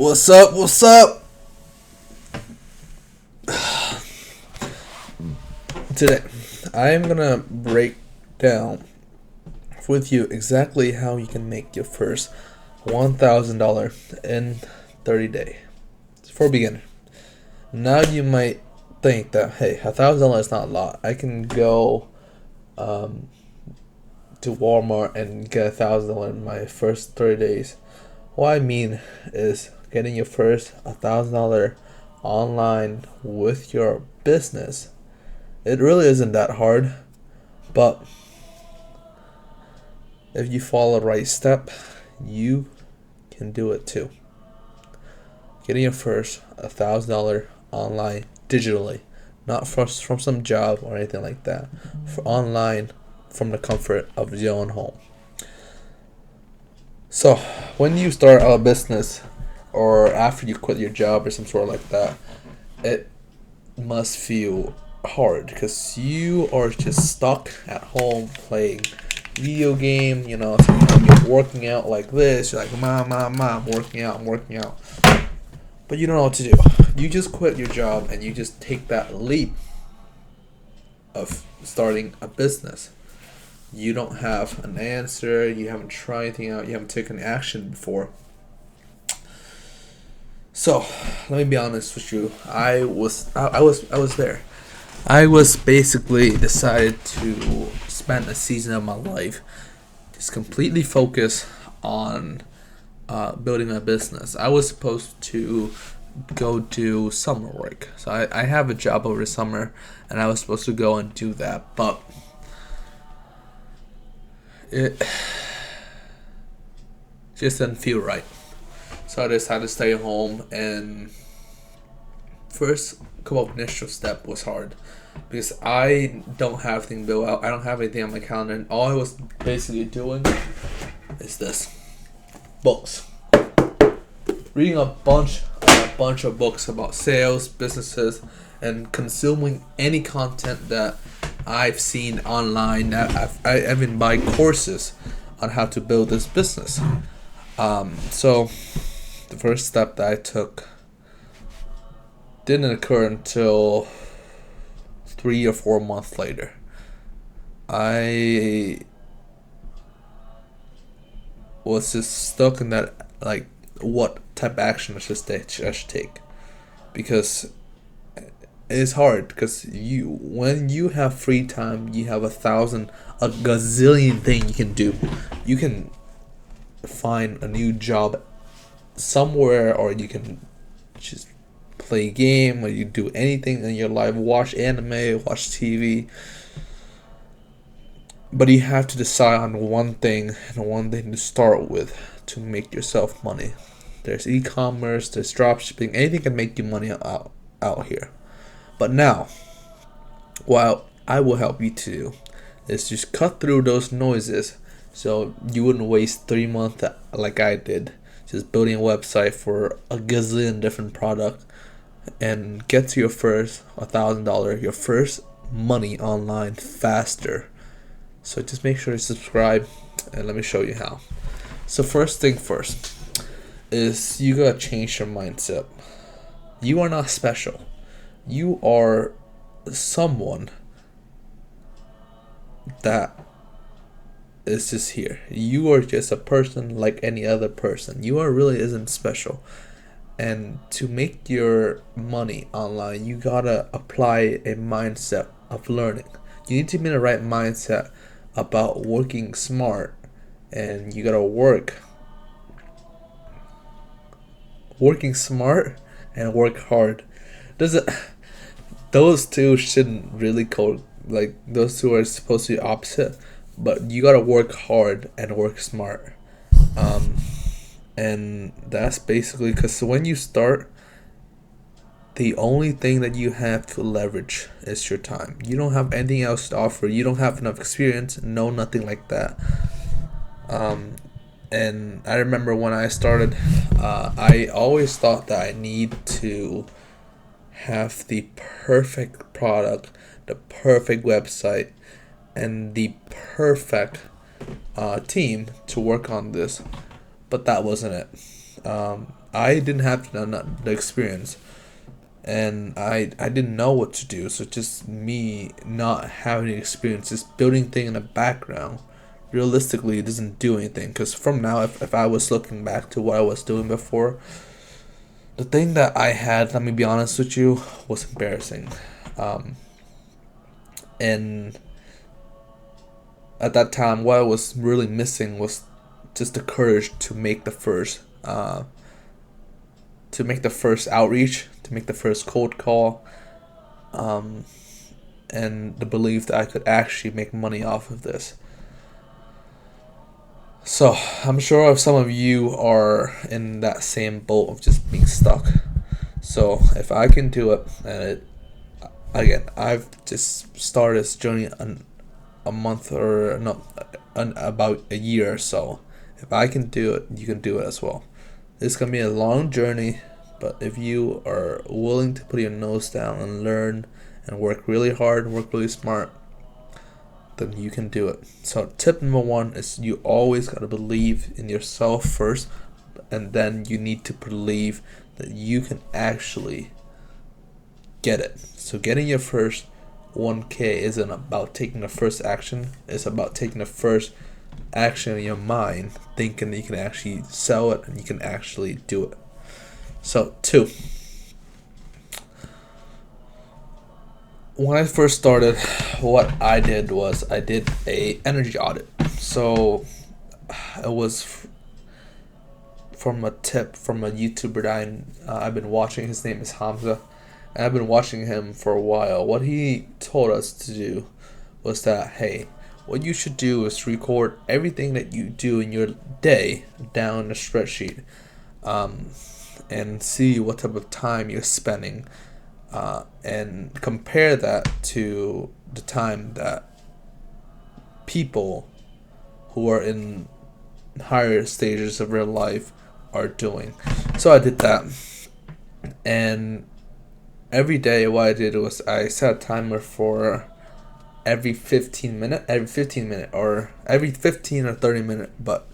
What's up? What's up? Today, I am gonna break down with you exactly how you can make your first $1,000 in 30 days for a beginner. Now you might think that, hey, $1,000 is not a lot. I can go to Walmart and get $1,000 in my first 30 days. What I mean is getting your first $1,000 online with your business. It really isn't that hard, but if you follow the right step, you can do it too. Getting your first $1,000 online digitally, not from some job or anything like that. For online, from the comfort of your own home. So, when you start a business, or after you quit your job or some sort like that, it must feel hard because you are just stuck at home playing video game. Sometimes you're working out like this. You're like, mom, I'm working out, but you don't know what to do. You just quit your job and you just take that leap of starting a business. You don't have an answer. You haven't tried anything out. You haven't taken action before. So, let me be honest with you. I was there. I was basically decided to spend a season of my life just completely focused on building a business. I was supposed to go do summer work. So I have a job over the summer, and I was supposed to go and do that, but it just didn't feel right. So I decided to stay home, and first couple of initial step was hard because I don't have anything built out. I don't have anything on my calendar, and all I was basically doing is this: books. Reading a bunch of books about sales, businesses, and consuming any content that I've seen online. I even buy courses on how to build this business. So the first step that I took didn't occur until 3 or 4 months later. I was just stuck in that, like, what type of action I should take, because it's hard. Because when you have free time, you have a gazillion things you can do. You can find a new job somewhere, or you can just play a game, or you do anything in your life, watch anime, watch TV. But you have to decide on one thing to start with to make yourself money. There's e-commerce, there's dropshipping, anything can make you money out here. But now, what I will help you to do is just cut through those noises so you wouldn't waste 3 months like I did, just building a website for a gazillion different products, and get to your first $1,000, your first money online faster. So just make sure to subscribe, and let me show you how. So first thing first is you gotta change your mindset. You are not special. You are someone that is just here. You are just a person like any other person. You really isn't special. And to make your money online, you gotta apply a mindset of learning. You need to be in the right mindset about working smart, and you gotta working smart and work hard. Those two shouldn't really those two are supposed to be opposite, but you gotta work hard and work smart. And that's basically because when you start, the only thing that you have to leverage is your time. You don't have anything else to offer. You don't have enough experience, nothing like that. And I remember when I started, I always thought that I need to have the perfect product, the perfect website, and the perfect team to work on this. But that wasn't it. I didn't have the experience, and I didn't know what to do. So just me not having the experience, just building thing in the background, realistically it doesn't do anything. Because from now, if I was looking back to what I was doing before, the thing that I had, let me be honest with you, was embarrassing. Um, and at that time, what I was really missing was just the courage to make the first outreach, to make the first cold call, um, and the belief that I could actually make money off of this. So I'm sure some of you are in that same boat of just being stuck. So if I can do it, and again, I've just started this journey a month or no, about a year or so. If I can do it, you can do it as well. This can be a long journey, but if you are willing to put your nose down and learn and work really hard, work really smart, then you can do it. So tip number one is you always gotta believe in yourself first, and then you need to believe that you can actually get it. So getting your first 1K isn't about taking the first action, it's about taking the first action in your mind, thinking that you can actually sell it and you can actually do it. So, two, when I first started, what I did was I did a energy audit. So it was from a tip from a YouTuber that I've been watching. His name is Hamza. And I've been watching him for a while. What he told us to do was that, hey, what you should do is record everything that you do in your day down in a spreadsheet, and see what type of time you're spending, and compare that to the time that people who are in higher stages of real life are doing. So I did that, and every day what I did was I set a timer for every 15 minute, or every 15 or 30 minute, but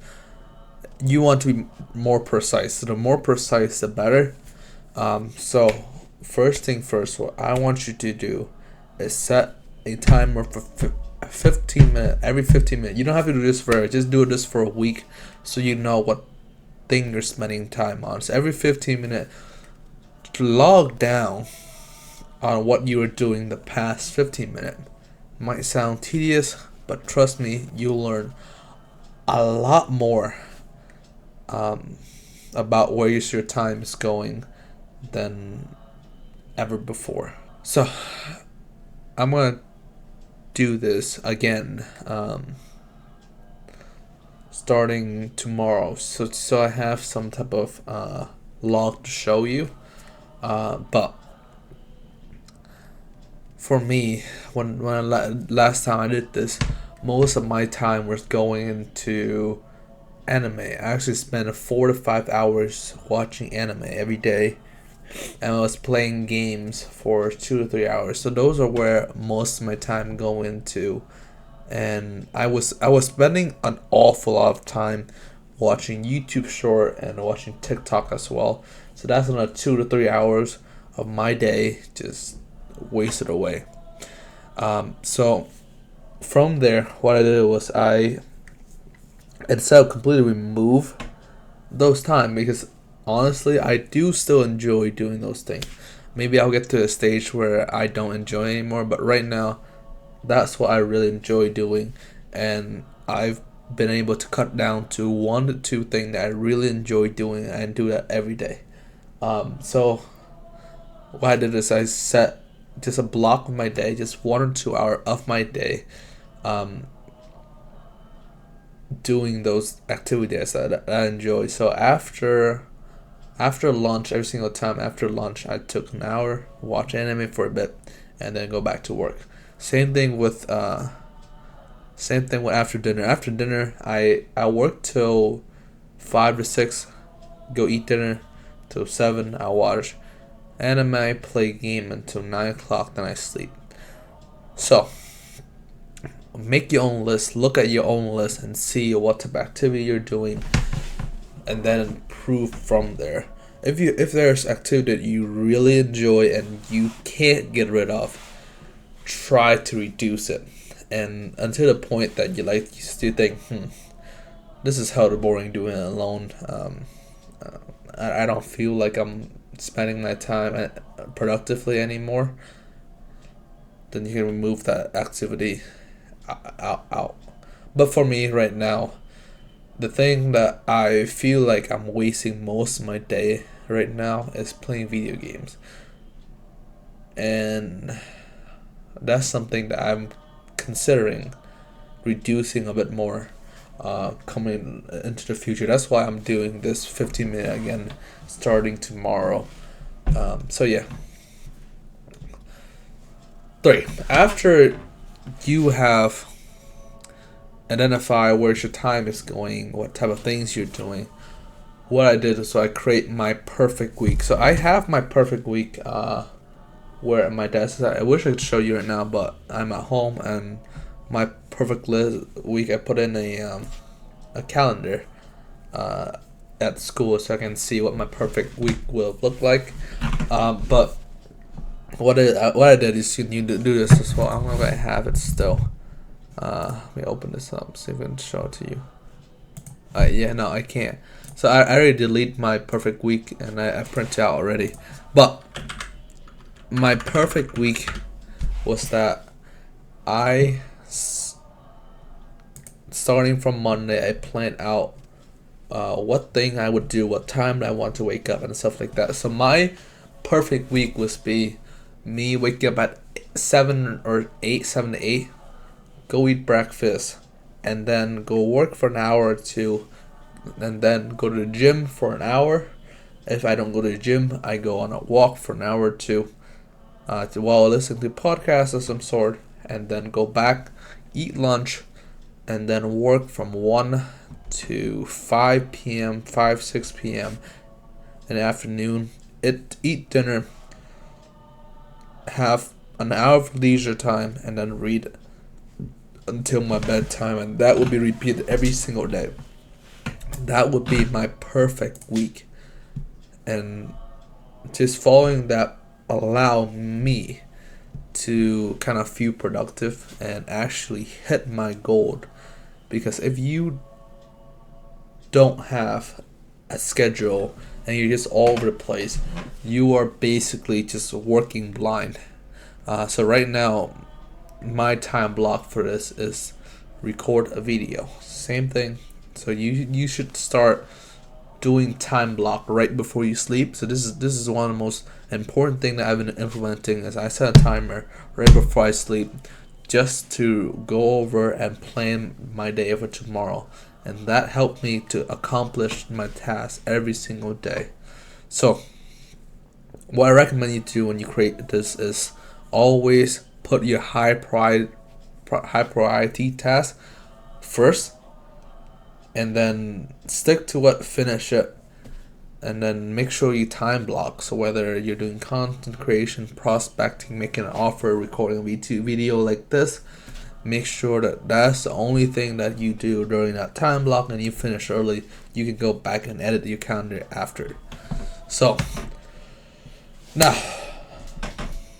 you want to be more precise. So the more precise, the better. So first thing first, what I want you to do is set a timer for 15 minutes, every 15 minutes. You don't have to do this forever. Just do this for a week so you know what thing you're spending time on. So every 15 minutes, log down on what you were doing the past 15 minutes. Might sound tedious, but trust me, you'll learn a lot more about where your time is going than ever before. So I'm gonna do this again, starting tomorrow. So I have some type of log to show you, but for me, when last time I did this, most of my time was going into anime. I actually spent 4 to 5 hours watching anime every day, and I was playing games for 2 to 3 hours. So those are where most of my time go into, and I was spending an awful lot of time watching YouTube short and watching TikTok as well. So that's another 2 to 3 hours of my day just wasted away. So from there, what I did was I instead of completely remove those time, because honestly I do still enjoy doing those things. Maybe I'll get to a stage where I don't enjoy anymore, but right now that's what I really enjoy doing, and I've been able to cut down to 1 to 2 things that I really enjoy doing and do that every day. So what I did is I set just a block of my day, just 1 or 2 hours of my day, doing those activities that I enjoy. So after lunch, every single time after lunch, I took an hour, watch anime for a bit, and then go back to work. Same thing with after dinner. After dinner, I work till 5 to 6, go eat dinner till 7. I watch anime, play game until 9 o'clock, then I sleep. So make your own list, look at your own list and see what type of activity you're doing, and then improve from there. If there's activity that you really enjoy and you can't get rid of, try to reduce it, and until the point that you still think, this is hella boring doing it alone. I don't feel like I'm spending my time productively anymore. Then you can remove that activity out. But for me right now, the thing that I feel like I'm wasting most of my day right now is playing video games. And that's something that I'm considering reducing a bit more coming into the future. That's why I'm doing this 15-minute again starting tomorrow. So yeah. 3. After you have identify where your time is going, what type of things you're doing, what I did is, so I create my perfect week. So I have my perfect week where at my desk is at. I wish I could show you right now, but I'm at home, and my perfect week, I put in a calendar at school so I can see what my perfect week will look like. But what I did is, you need to do this as well. I don't know if I have it still. Let me open this up, see if I can show it to you. Yeah, no, I can't. So I already delete my perfect week, and I print it out already. But my perfect week was that starting from Monday, I planned out what thing I would do, what time I want to wake up, and stuff like that. So my perfect week was be me waking up at 7 to 8, go eat breakfast, and then go work for an hour or two, and then go to the gym for an hour. If I don't go to the gym, I go on a walk for an hour or two while listening to podcasts of some sort, and then go back, eat lunch, and then work from 1 to 5 p.m., 6 p.m. in the afternoon. Eat dinner, have an hour of leisure time, and then read until my bedtime, and that would be repeated every single day. That would be my perfect week, and just following that allow me to kind of feel productive and actually hit my goal. Because if you don't have a schedule and you're just all over the place, you are basically just working blind. So right now, my time block for this is record a video. Same thing. So you should start doing time block right before you sleep. So this is one of the most important thing that I've been implementing, is I set a timer right before I sleep just to go over and plan my day for tomorrow, and that helped me to accomplish my tasks every single day. So what I recommend you do when you create this is always put your high priority task first, and then stick to what, finish it, and then make sure you time block. So whether you're doing content creation, prospecting, making an offer, recording a video like this, make sure that that's the only thing that you do during that time block, and you finish early. You can go back and edit your calendar after. So now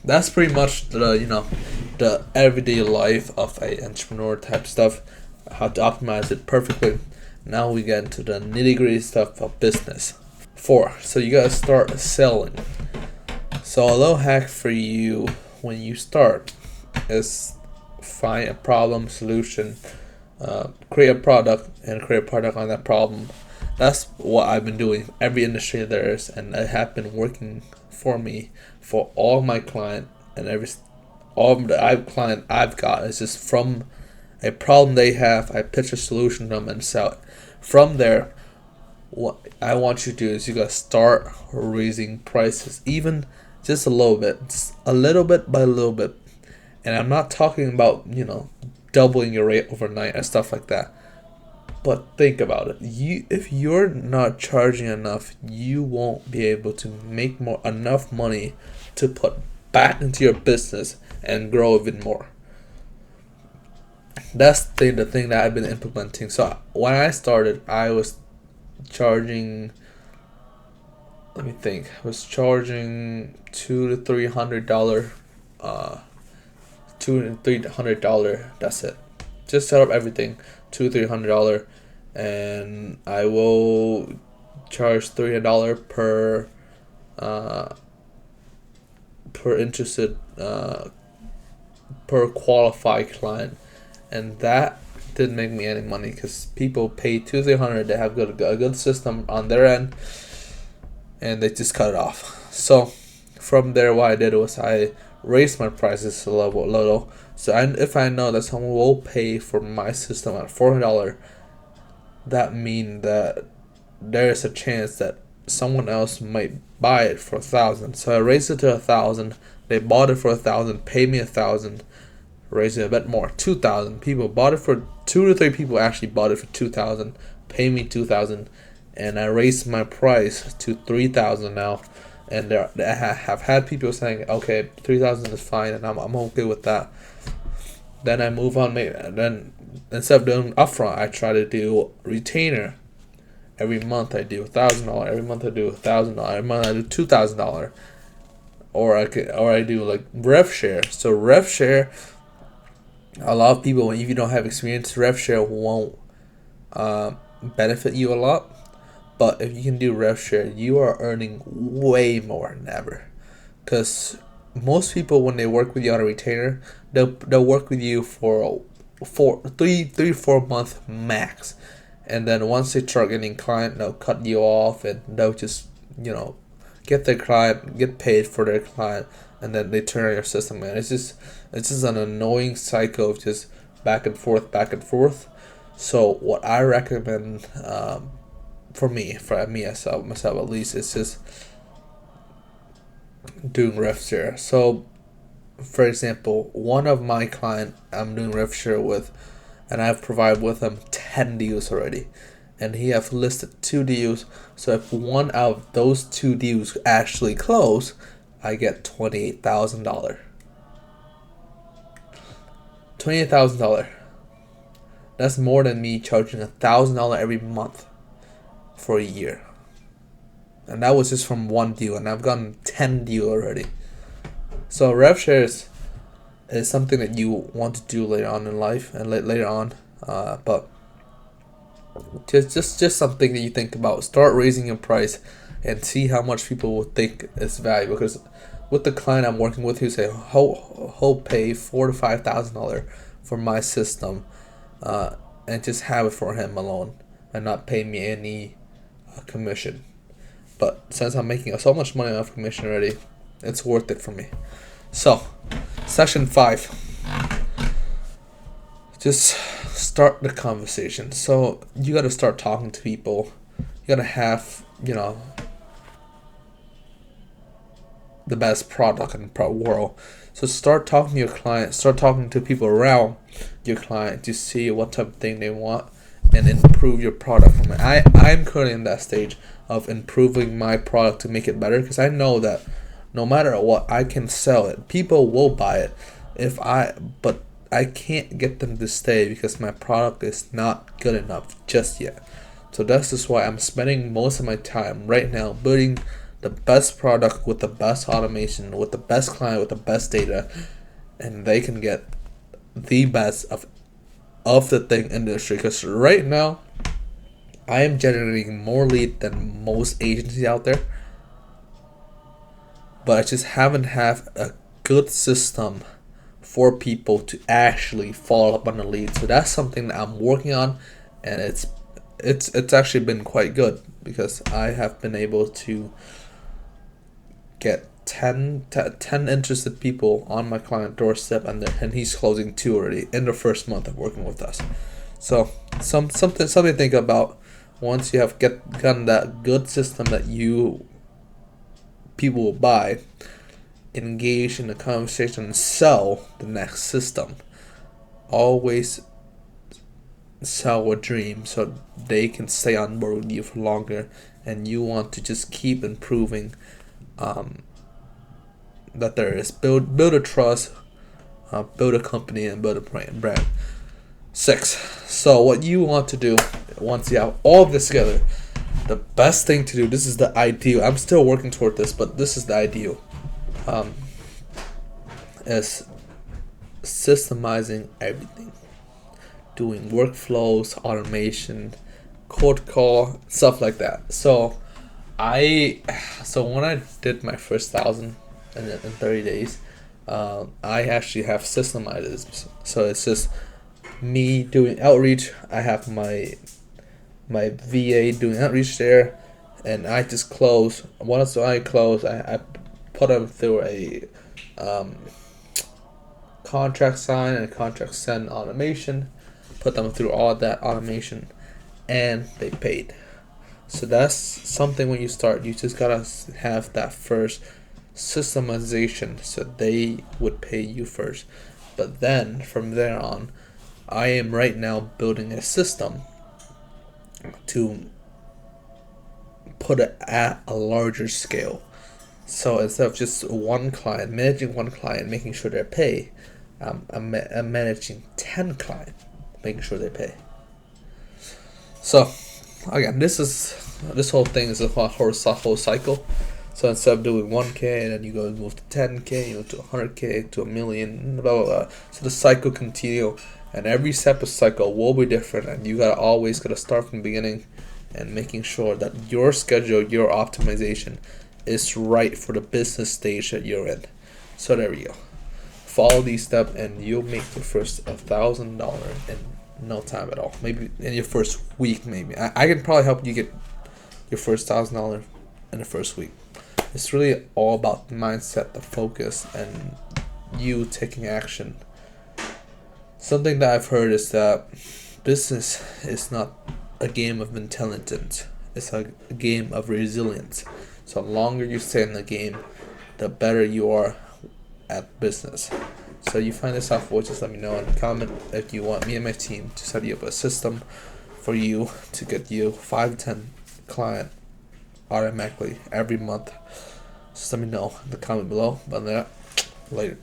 that's pretty much the everyday life of a entrepreneur type stuff, how to optimize it perfectly. Now we get into the nitty-gritty stuff of business. 4. So you gotta start selling. So a little hack for you when you start is find a problem, solution, create a product, and create a product on that problem. That's what I've been doing every industry there is, and it has been working for me for all my client, and all the client I've got is just from a problem they have, I pitch a solution to them and sell it. From there, what I want you to do is you gotta start raising prices, even just a little bit, just a little bit by a little bit. And I'm not talking about doubling your rate overnight and stuff like that. But think about it. If you're not charging enough, you won't be able to make enough money to put back into your business and grow even more. That's the thing that I've been implementing. So when I started, I was charging let me think. I was charging $200 to $300, $200 to $300. That's it. Just set up everything, $200 to $300, and I will charge $300 per interested per qualified client, and that didn't make me any money because people pay $200 to $300. They have a good system on their end, and they just cut it off. So from there, what I did was I raised my prices a little. So if I know that someone will pay for my system at $400, that means that there is a chance that someone else might buy it for $1,000. So I raised it to $1,000. They bought it for $1,000, paid me $1,000, raised it a bit more, $2,000. People bought it for 2 to 3 people actually bought it for $2,000, paid me $2,000, and I raised my price to $3,000 now. And I have had people saying, okay, $3,000 is fine, and I'm okay with that. Then I move on. Then instead of doing upfront, I try to do retainer. Every month I do $1,000. Every month I do $1,000. Every month I do $2,000. Or I do like rev share. So rev share, a lot of people, if you don't have experience, rev share won't benefit you a lot. But if you can do rev share, you are earning way more than ever. Because most people, when they work with you on a retainer, they'll work with you for 4 months max, and then once they start getting client, they'll cut you off, and they'll just get their client, get paid for their client, and then they turn on your system. And it's just an annoying cycle of just back and forth, back and forth. So what I recommend, for me myself at least, is just doing rev share. So for example, one of my client I'm doing rev share with, and I've provided with him 10 deals already, and he have listed 2 deals. So if one out of those 2 deals actually close, I get $28,000. $28,000. That's more than me charging $1,000 every month for a year. And that was just from 1 deal, and I've gotten 10 deals already. So rev shares is something that you want to do later on in life, and later on, but just something that you think about. Start raising your price and see how much people will think is valuable. Because with the client I'm working with, who say he'll pay $4,000 to $5,000 for my system, and just have it for him alone, and not pay me any commission. But since I'm making so much money off commission already, it's worth it for me. So, session 5. Just start the conversation. So you gotta start talking to people. You gotta have, the best product in the world. So start talking to your client. Start talking to people around your client to see what type of thing they want, and improve your product from it. I'm currently in that stage of improving my product to make it better, because I know that no matter what, I can sell it. People will buy it but I can't get them to stay because my product is not good enough just yet. So that's just why I'm spending most of my time right now building the best product with the best automation, with the best client, with the best data, and they can get the best of the thing industry. Because right now, I am generating more lead than most agencies out there, but I just haven't have a good system for people to actually follow up on the lead. So that's something that I'm working on, and it's actually been quite good, because I have been able to get 10 interested people on my client doorstep, and he's closing 2 already in the first month of working with us. So something to think about. Once you have gotten that good system that people will buy, engage in the conversation and sell the next system. Always sell a dream so they can stay on board with you for longer, and you want to just keep improving that there is. Build a trust, build a company, and build a brand. 6. So what you want to do once you have all of this together, the best thing to do, this is the ideal, I'm still working toward this, but this is the ideal, is systemizing everything, doing workflows, automation, cold call, stuff like that. So when I did my first 1,000 in 30 days, I actually have systemized this. So it's just me doing outreach. I have my VA doing outreach there, and I just close. Once I close, I put them through a contract sign and contract send automation, put them through all that automation, and they paid. So that's something. When you start, you just gotta have that first systemization, so they would pay you first. But then from there on, I am right now building a system to put it at a larger scale. So instead of just one client, managing one client, making sure they pay, I'm managing 10 clients, making sure they pay. So again, this whole thing is a whole cycle. So instead of doing 1K, and then you go move to 10K, you go to 100K, to a million, blah blah blah. So the cycle continue, and every step of cycle will be different, and you always gotta start from the beginning, and making sure that your schedule, your optimization, is right for the business stage that you're in. So there we go. Follow these steps, and you'll make your first $1,000 in no time at all. Maybe in your first week. Maybe I can probably help you get your first $1,000 in the first week. It's really all about the mindset, the focus, and you taking action. Something that I've heard is that business is not a game of intelligence. It's a game of resilience. So the longer you stay in the game, the better you are at business. So you find this helpful, just let me know in the comment if you want me and my team to set you up a system for you to get you 5 to 10 client automatically every month. Just let me know in the comment below. But later.